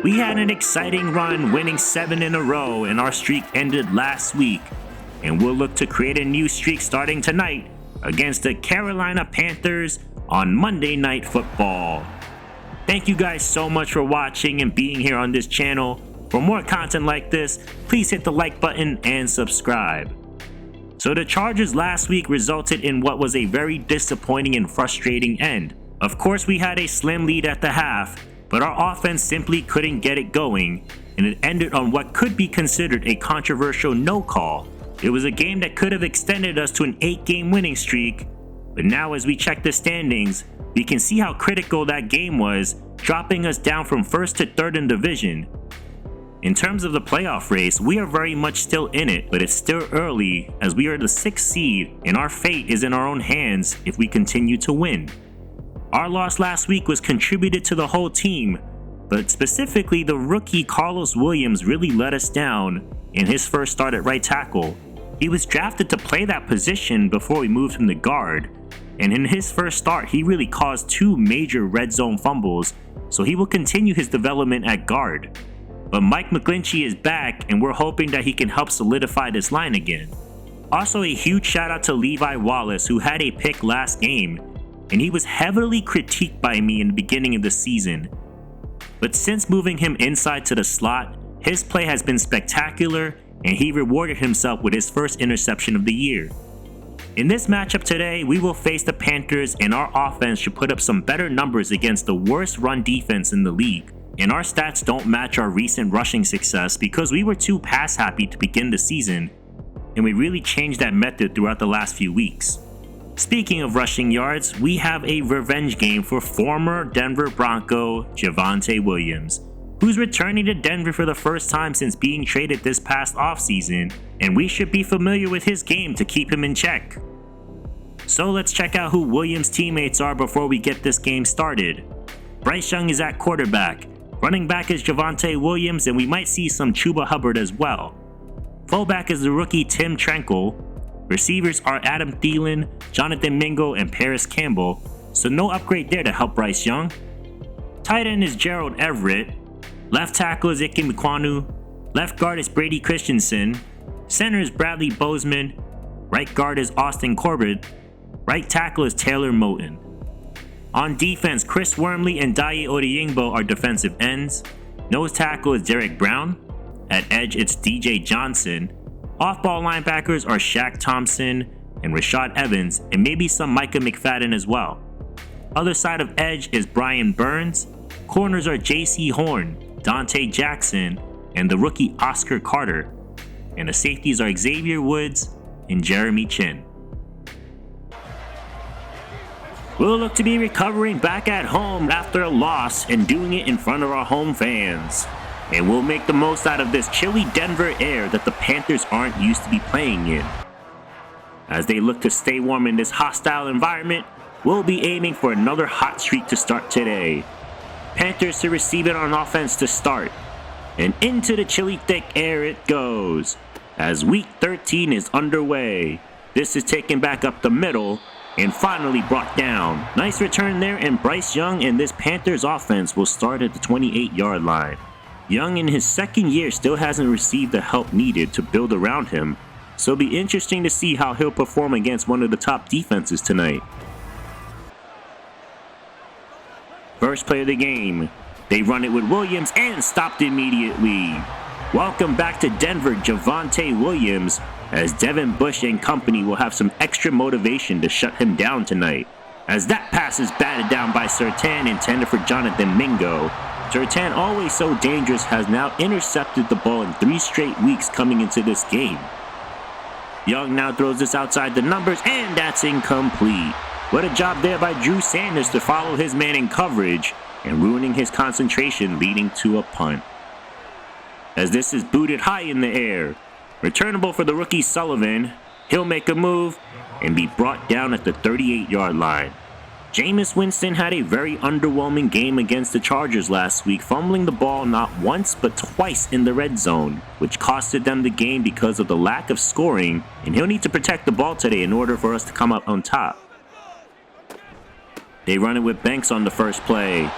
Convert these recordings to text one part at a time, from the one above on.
We had an exciting run, winning 7 in a row, and our streak ended last week. And we'll look to create a new streak starting tonight against the Carolina Panthers on Monday Night Football. Thank you guys so much for watching and being here on this channel. For more content like this, please hit the like button and subscribe. So the Chargers last week resulted in what was a very disappointing and frustrating end. Of course, we had a slim lead at the half, but our offense simply couldn't get it going, and it ended on what could be considered a controversial no call. It was a game that could have extended us to an 8-game winning streak, but now as we check the standings, we can see how critical that game was, dropping us down from 1st to 3rd in division. In terms of the playoff race, we are very much still in it, but it's still early as we are the 6th seed and our fate is in our own hands if we continue to win. Our loss last week was contributed to the whole team, but specifically the rookie Carlos Williams really let us down in his first start at right tackle. He was drafted to play that position before we moved him to guard, and in his first start he really caused 2 major red zone fumbles, so he will continue his development at guard. But Mike McGlinchey is back and we're hoping that he can help solidify this line again. Also a huge shout out to Levi Wallace, who had a pick last game, and he was heavily critiqued by me in the beginning of the season. But since moving him inside to the slot, his play has been spectacular and he rewarded himself with his first interception of the year. In this matchup today, we will face the Panthers and our offense should put up some better numbers against the worst run defense in the league. And our stats don't match our recent rushing success because we were too pass happy to begin the season, and we really changed that method throughout the last few weeks. Speaking of rushing yards, we have a revenge game for former Denver Bronco Javonte Williams, who's returning to Denver for the first time since being traded this past offseason, and we should be familiar with his game to keep him in check. So let's check out who Williams' teammates are before we get this game started. Bryce Young is at quarterback, running back is Javonte Williams, and we might see some Chuba Hubbard as well. Fullback is the rookie Tim Trenkel. Receivers are Adam Thielen, Jonathan Mingo, and Paris Campbell, so no upgrade there to help Bryce Young. Tight end is Gerald Everett. Left tackle is Ike Mekwonu. Left guard is Brady Christensen. Center is Bradley Bozeman. Right guard is Austin Corbett. Right tackle is Taylor Moton. On defense, Chris Wormley and Daye Odeyingbo are defensive ends. Nose tackle is Derek Brown. At edge, it's DJ Johnson. Off-ball linebackers are Shaq Thompson and Rashad Evans, and maybe some Micah McFadden as well. Other side of edge is Brian Burns. Corners are J.C. Horn, Dante Jackson, and the rookie Oscar Carter. And the safeties are Xavier Woods and Jeremy Chin. We'll look to be recovering back at home after a loss and doing it in front of our home fans. And we'll make the most out of this chilly Denver air that the Panthers aren't used to be playing in. As they look to stay warm in this hostile environment, we'll be aiming for another hot streak to start today. Panthers to receive it on offense to start. And into the chilly thick air it goes. As week 13 is underway, this is taken back up the middle and finally brought down. Nice return there, and Bryce Young and this Panthers offense will start at the 28-yard line. Young in his second year still hasn't received the help needed to build around him, so it'll be interesting to see how he'll perform against one of the top defenses tonight. First play of the game, they run it with Williams and stopped immediately. Welcome back to Denver, Javonte Williams, as Devin Bush and company will have some extra motivation to shut him down tonight. As that pass is batted down by Surtain, intended for Jonathan Mingo. Surtain, always so dangerous, has now intercepted the ball in 3 straight weeks coming into this game. Young now throws this outside the numbers, and that's incomplete. What a job there by Drew Sanders to follow his man in coverage and ruining his concentration, leading to a punt. As this is booted high in the air. Returnable for the rookie Sullivan. He'll make a move and be brought down at the 38-yard line. Jameis Winston had a very underwhelming game against the Chargers last week, fumbling the ball not once but twice in the red zone, which costed them the game because of the lack of scoring, and he'll need to protect the ball today in order for us to come up on top. They run it with Banks on the first play.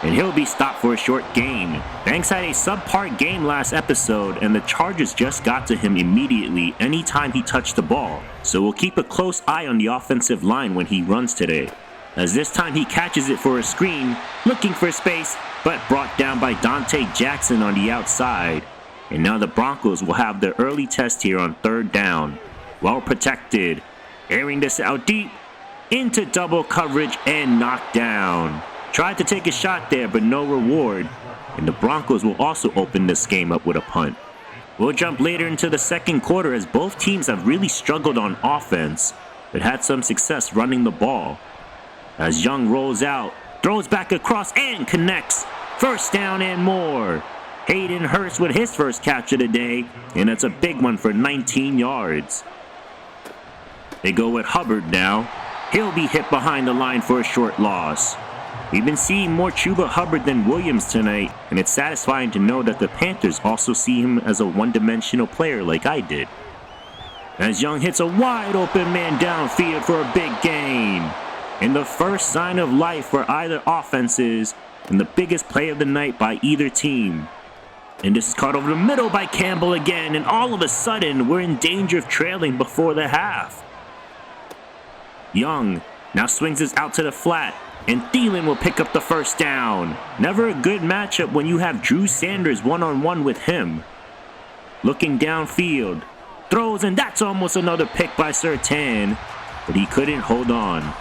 and he'll be stopped for a short gain. Banks had a subpar game last episode, and the charges just got to him immediately anytime he touched the ball, so we'll keep a close eye on the offensive line when he runs today, as this time he catches it for a screen, looking for space, but brought down by Dante Jackson on the outside. And now the Broncos will have their early test here on 3rd down. Well protected, airing this out deep, into double coverage and knocked down. Tried to take a shot there, but no reward. And the Broncos will also open this game up with a punt. We'll jump later into the second quarter as both teams have really struggled on offense, but had some success running the ball. As Young rolls out, throws back across and connects. 1st down and more. Hayden Hurst with his first catch of the day, and that's a big one for 19 yards. They go with Hubbard now. He'll be hit behind the line for a short loss. We've been seeing more Chuba Hubbard than Williams tonight, and it's satisfying to know that the Panthers also see him as a one-dimensional player like I did. As Young hits a wide open man downfield for a big gain. And the first sign of life for either offenses, and the biggest play of the night by either team. And this is caught over the middle by Campbell again, and all of a sudden, we're in danger of trailing before the half. Young now swings this out to the flat, and Thielen will pick up the 1st down. Never a good matchup when you have Drew Sanders one-on-one with him. Looking downfield, throws, and that's almost another pick by Surtain, but he couldn't hold on.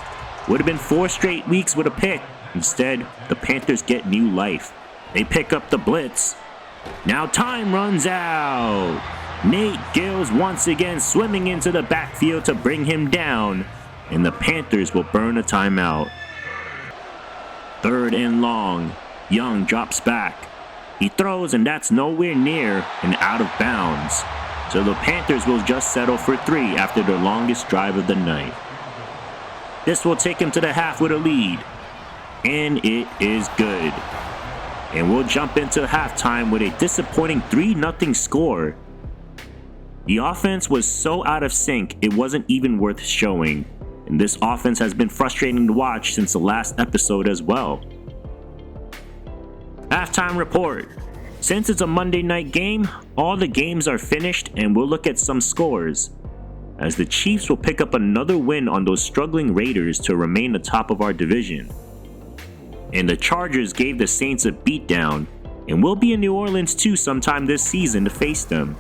Would have been 4 straight weeks with a pick. Instead, the Panthers get new life. They pick up the blitz. Now time runs out. Nate Gills once again swimming into the backfield to bring him down, and the Panthers will burn a timeout. 3rd and long. Young drops back. He throws, and that's nowhere near and out of bounds. So the Panthers will just settle for 3 after their longest drive of the night. This will take him to the half with a lead. And it is good. And we'll jump into halftime with a disappointing 3-0 score. The offense was so out of sync, it wasn't even worth showing. And this offense has been frustrating to watch since the last episode as well. Halftime report. Since it's a Monday night game, all the games are finished and we'll look at some scores, as the Chiefs will pick up another win on those struggling Raiders to remain atop of our division. And the Chargers gave the Saints a beatdown, and we'll be in New Orleans too sometime this season to face them.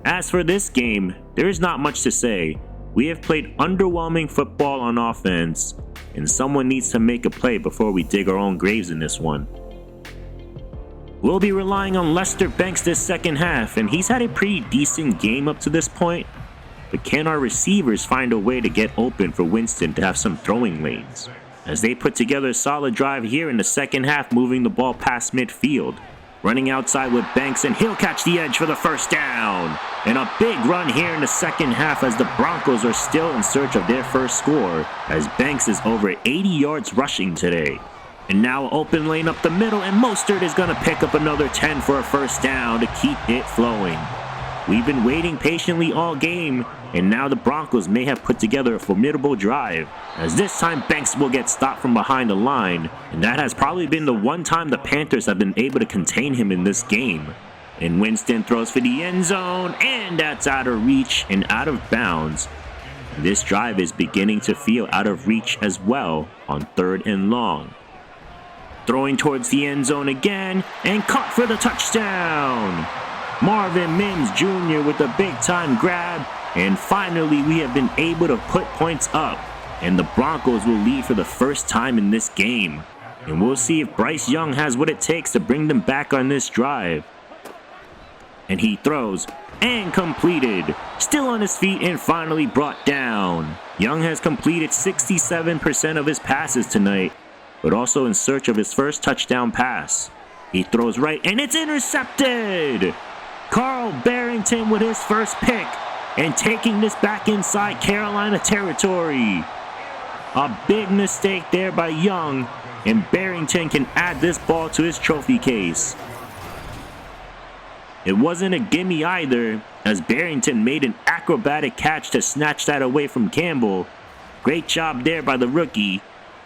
As for this game, there is not much to say. We have played underwhelming football on offense, and someone needs to make a play before we dig our own graves in this one. We'll be relying on Lester Banks this second half, and he's had a pretty decent game up to this point. But can our receivers find a way to get open for Winston to have some throwing lanes? As they put together a solid drive here in the second half, moving the ball past midfield. Running outside with Banks, and he'll catch the edge for the 1st down. And a big run here in the second half as the Broncos are still in search of their first score, as Banks is over 80 yards rushing today. And now open lane up the middle, and Mostert is going to pick up another 10 for a 1st down to keep it flowing. We've been waiting patiently all game, and now the Broncos may have put together a formidable drive, as this time Banks will get stopped from behind the line, and that has probably been the one time the Panthers have been able to contain him in this game. And Winston throws for the end zone, and that's out of reach and out of bounds. This drive is beginning to feel out of reach as well on 3rd and long. Throwing towards the end zone again, and caught for the touchdown. Marvin Mims Jr. with a big-time grab, and finally we have been able to put points up, and the Broncos will lead for the first time in this game. And we'll see if Bryce Young has what it takes to bring them back on this drive. And he throws, and completed. Still on his feet and finally brought down. Young has completed 67% of his passes tonight, but also in search of his first touchdown pass. He throws right, and it's intercepted! Carl Barrington with his first pick, and taking this back inside Carolina territory. A big mistake there by Young, and Barrington can add this ball to his trophy case. It wasn't a gimme either, as Barrington made an acrobatic catch to snatch that away from Campbell. Great job there by the rookie,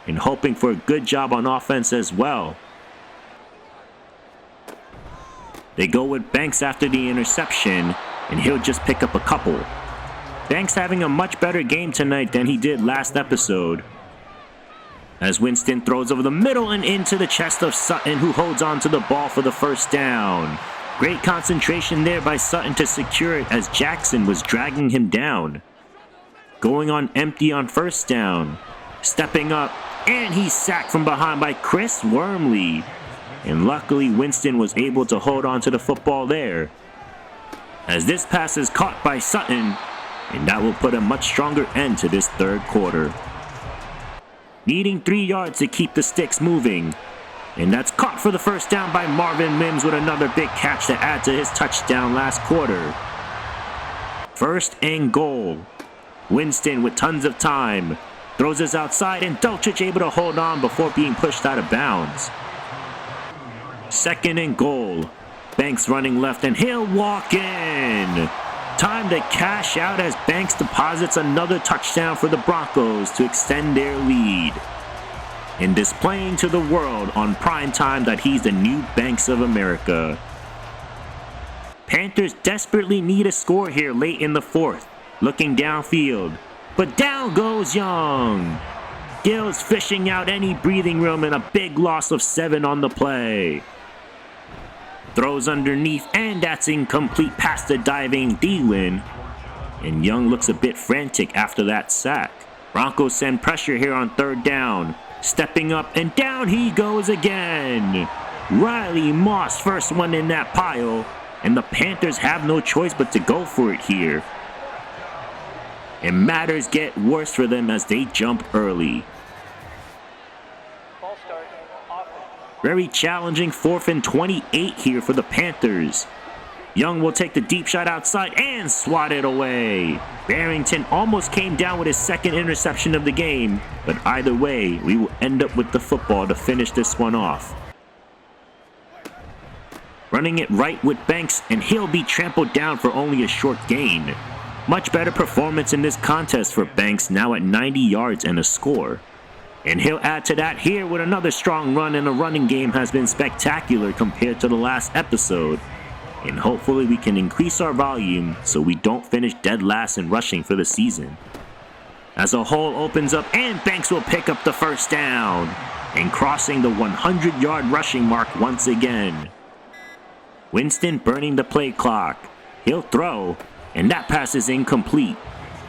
and hoping for a good job on offense as well. They go with Banks after the interception, and he'll just pick up a couple. Banks having a much better game tonight than he did last episode, as Winston throws over the middle and into the chest of Sutton, who holds on to the ball for the first down. Great concentration there by Sutton to secure it as Jackson was dragging him down. Going on empty on first down. Stepping up, and he's sacked from behind by Chris Wormley. And luckily Winston was able to hold on to the football there, as this pass is caught by Sutton, and that will put a much stronger end to this third quarter. Needing 3 yards to keep the sticks moving, and that's caught for the first down by Marvin Mims with another big catch to add to his touchdown last quarter. First and goal. Winston with tons of time. Throws us outside, and Dulcich able to hold on before being pushed out of bounds. Second and goal. Banks running left, and he'll walk in. Time to cash out as Banks deposits another touchdown for the Broncos to extend their lead, and displaying to the world on prime time that he's the new Banks of America. Panthers desperately need a score here late in the fourth, looking downfield, but down goes Young. Gills fishing out any breathing room, and a big loss of 7 on the play. Throws underneath, and that's incomplete past the diving Thielen. And Young looks a bit frantic after that sack. Broncos send pressure here on third down. Stepping up, and down he goes again. Riley Moss, first one in that pile. And the Panthers have no choice but to go for it here. And matters get worse for them as they jump early. Very challenging 4th and 28 here for the Panthers. Young will take the deep shot outside and swat it away. Barrington almost came down with his second interception of the game, but either way, we will end up with the football to finish this one off. Running it right with Banks, and he'll be trampled down for only a short gain. Much better performance in this contest for Banks, now at 90 yards and a score. And he'll add to that here with another strong run, and the running game has been spectacular compared to the last episode. And hopefully we can increase our volume so we don't finish dead last in rushing for the season. As a hole opens up, and Banks will pick up the first down, and crossing the 100-yard rushing mark once again. Winston burning the play clock. He'll throw, and that pass is incomplete.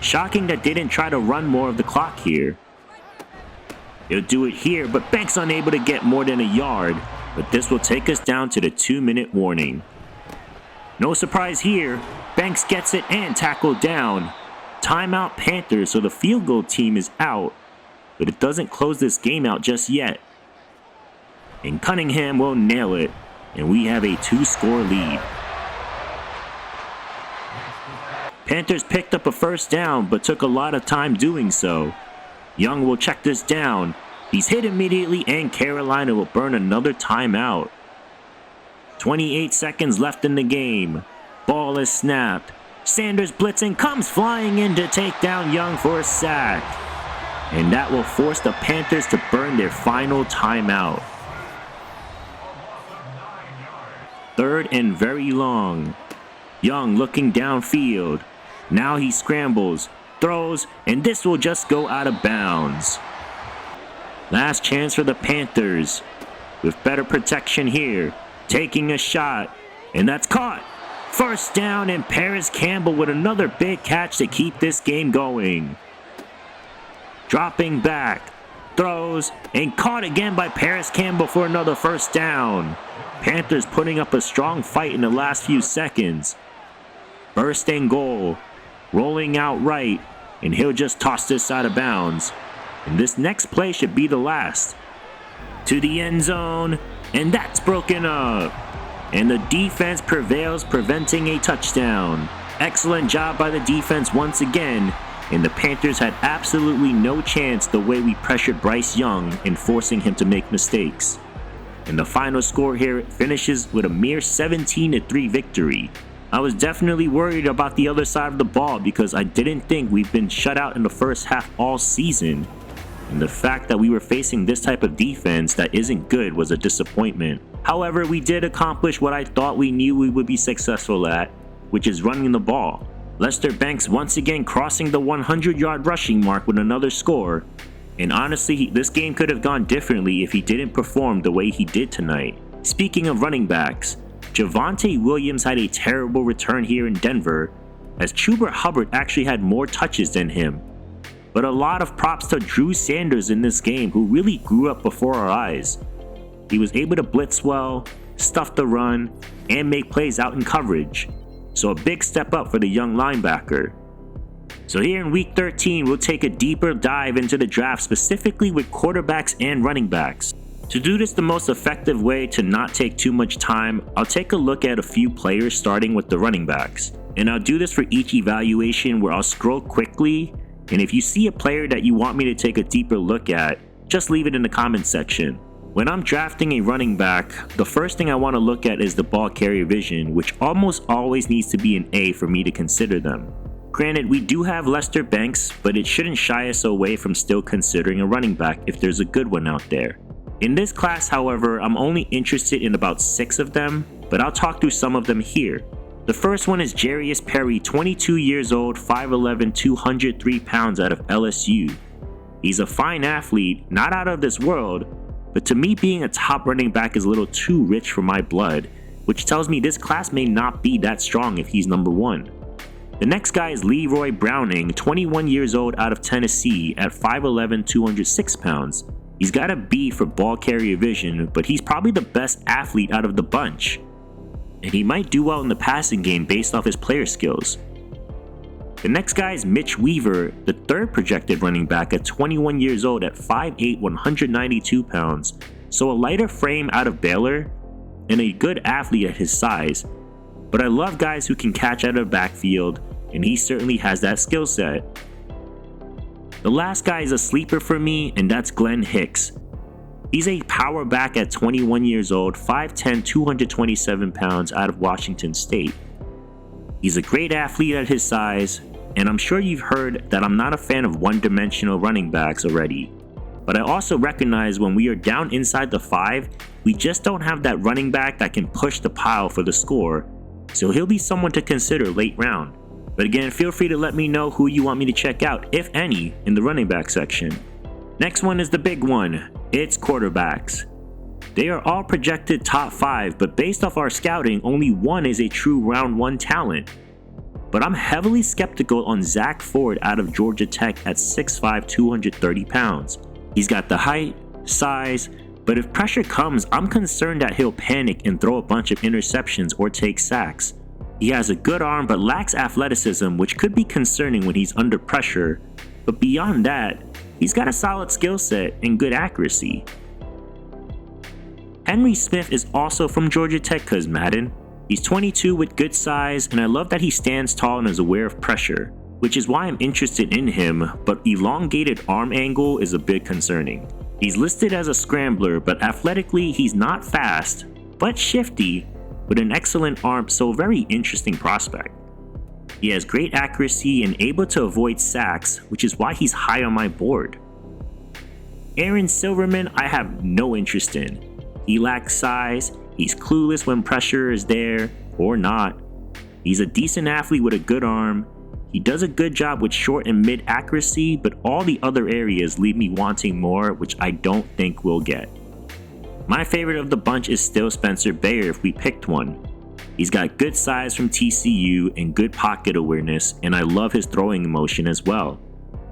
Shocking that they didn't try to run more of the clock here. He'll do it here, but Banks unable to get more than a yard, but this will take us down to the 2-minute warning. No surprise here, Banks gets it and tackled down. Timeout Panthers, so the field goal team is out, but it doesn't close this game out just yet. And Cunningham will nail it, and we have a 2-score lead. Panthers picked up a first down, but took a lot of time doing so. Young will check this down. He's hit immediately, and Carolina will burn another timeout. 28 seconds left in the game. Ball is snapped. Sanders blitzing, comes flying in to take down Young for a sack. And that will force the Panthers to burn their final timeout. Third and very long. Young looking downfield. Now he scrambles, throws, and this will just go out of bounds. Last chance for the Panthers, with better protection here, taking a shot, and that's caught. First down, and Paris Campbell with another big catch to keep this game going. Dropping back, throws, and caught again by Paris Campbell for another first down. Panthers putting up a strong fight in the last few seconds. First and goal. Rolling out right, and he'll just toss this out of bounds. And this next play should be the last. To the end zone, and that's broken up. And the defense prevails, preventing a touchdown. Excellent job by the defense once again, and the Panthers had absolutely no chance the way we pressured Bryce Young in forcing him to make mistakes. And the final score here finishes with a mere 17-3 victory. I was definitely worried about the other side of the ball because I didn't think we've been shut out in the first half all season. And the fact that we were facing this type of defense that isn't good was a disappointment. However, we did accomplish what I thought we knew we would be successful at, which is running the ball. Lester Banks once again crossing the 100-yard rushing mark with another score, and honestly, this game could have gone differently if he didn't perform the way he did tonight. Speaking of running backs, Javonte Williams had a terrible return here in Denver, as Chuba Hubbard actually had more touches than him. But a lot of props to Drew Sanders in this game, who really grew up before our eyes. He was able to blitz well, stuff the run, and make plays out in coverage. So a big step up for the young linebacker. So here in week 13, we'll take a deeper dive into the draft, specifically with quarterbacks and running backs. To do this the most effective way to not take too much time, I'll take a look at a few players starting with the running backs. And I'll do this for each evaluation where I'll scroll quickly, and if you see a player that you want me to take a deeper look at, just leave it in the comments section. When I'm drafting a running back, the first thing I want to look at is the ball carrier vision, which almost always needs to be an A for me to consider them. Granted, we do have Lester Banks, but it shouldn't shy us away from still considering a running back if there's a good one out there. In this class, however, I'm only interested in about 6 of them, but I'll talk through some of them here. The first one is Jarius Perry, 22 years old, 5'11", 203 pounds out of LSU. He's a fine athlete, not out of this world, but to me being a top running back is a little too rich for my blood, which tells me this class may not be that strong if he's number 1. The next guy is Leroy Browning, 21 years old out of Tennessee at 5'11", 206 pounds. He's got a B for ball carrier vision, but he's probably the best athlete out of the bunch. And he might do well in the passing game based off his player skills. The next guy is Mitch Weaver, the third projected running back at 21 years old at 5'8", 192 pounds, so a lighter frame out of Baylor, and a good athlete at his size. But I love guys who can catch out of the backfield, and he certainly has that skill set. The last guy is a sleeper for me, and that's Glenn Hicks. He's a power back at 21 years old, 5'10", 227 pounds out of Washington State. He's a great athlete at his size, and I'm sure you've heard that I'm not a fan of one-dimensional running backs already. But I also recognize when we are down inside the 5, we just don't have that running back that can push the pile for the score, so he'll be someone to consider late round. But again, feel free to let me know who you want me to check out, if any, in the running back section. Next one is the big one. It's quarterbacks. They are all projected top 5, but based off our scouting, only one is a true round 1 talent. But I'm heavily skeptical on Zach Ford out of Georgia Tech at 6'5", 230 pounds. He's got the height, size, but if pressure comes, I'm concerned that he'll panic and throw a bunch of interceptions or take sacks. He has a good arm but lacks athleticism, which could be concerning when he's under pressure. But beyond that, he's got a solid skill set and good accuracy. Henry Smith is also from Georgia Tech cause Madden. He's 22 with good size, and I love that he stands tall and is aware of pressure, which is why I'm interested in him, but elongated arm angle is a bit concerning. He's listed as a scrambler, but athletically he's not fast, but shifty, with an excellent arm, so a very interesting prospect. He has great accuracy and able to avoid sacks, which is why he's high on my board. Aaron Silverman, I have no interest in. He lacks size, he's clueless when pressure is there or not. He's a decent athlete with a good arm. He does a good job with short and mid accuracy, but all the other areas leave me wanting more, which I don't think we'll get. My favorite of the bunch is still Spencer Bayer if we picked one. He's got good size from TCU and good pocket awareness, and I love his throwing motion as well.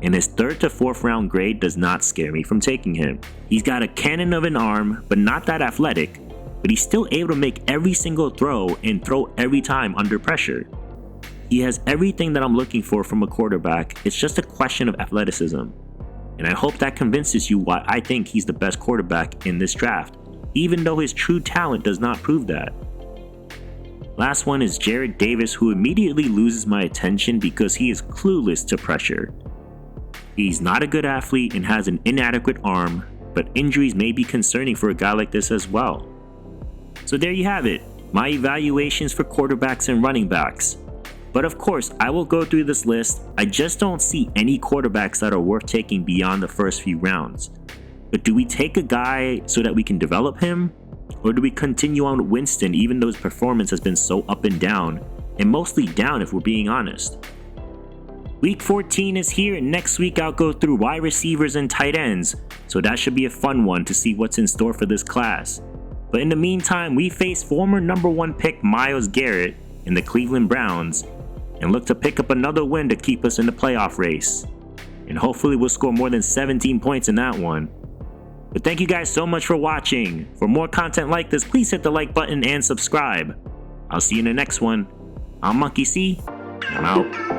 And his 3rd to 4th round grade does not scare me from taking him. He's got a cannon of an arm, but not that athletic, but he's still able to make every single throw and throw every time under pressure. He has everything that I'm looking for from a quarterback, it's just a question of athleticism. And I hope that convinces you why I think he's the best quarterback in this draft, even though his true talent does not prove that. Last one is Jared Davis, who immediately loses my attention because he is clueless to pressure. He's not a good athlete and has an inadequate arm, but injuries may be concerning for a guy like this as well. So there you have it, my evaluations for quarterbacks and running backs. But of course, I will go through this list. I just don't see any quarterbacks that are worth taking beyond the first few rounds. But do we take a guy so that we can develop him? Or do we continue on with Winston even though his performance has been so up and down, and mostly down if we're being honest? Week 14 is here, and next week I'll go through wide receivers and tight ends, so that should be a fun one to see what's in store for this class. But in the meantime, we face former number 1 pick Myles Garrett in the Cleveland Browns, and look to pick up another win to keep us in the playoff race. And hopefully we'll score more than 17 points in that one. But thank you guys so much for watching. For more content like this, please hit the like button and subscribe. I'll see you in the next one. I'm Monkey C, and I'm out.